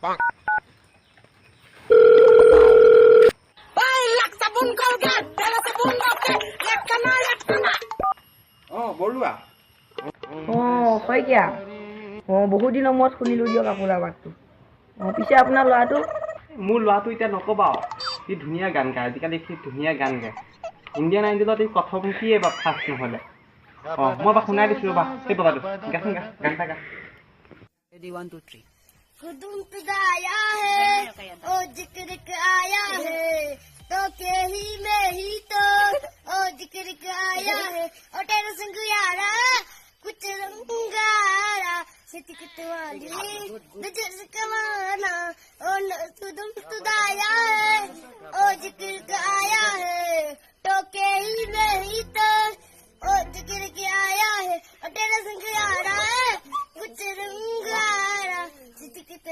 বৰুৱা শইকীয়া বহুত দিনৰ মূৰত শুনিলোঁ দিয়ক আপোনাৰ মাতটো। পিছে আপোনাৰ ল'ৰাটো? মোৰ ল'ৰাটো এতিয়া নকবা সি ধুনীয়া গান গায়, আজিকালি সি ধুনীয়া গান গায়। ইণ্ডিয়ান আইডলত এই প্ৰথম কি এবাৰ ফাৰ্ষ্ট নহ'লে। মই এবাৰ শুনাই দিছোঁ ৰ'বা, সেই বাবাটো গান এটা গা। Ready, 1, 2, 3. खुदुम खुदाया है ओ जिक्र आया है तो के ही में ही तो ओ जिक्र आया है ओ तेरे संग यारा कुछ रंगारा सिटी कुतवाली नजर कमाना ओ खुदुम खुदाया है ओ जिक्र आया है तो के ही में ही तो ओ जिक्र आया है ओ तेरे संग यारा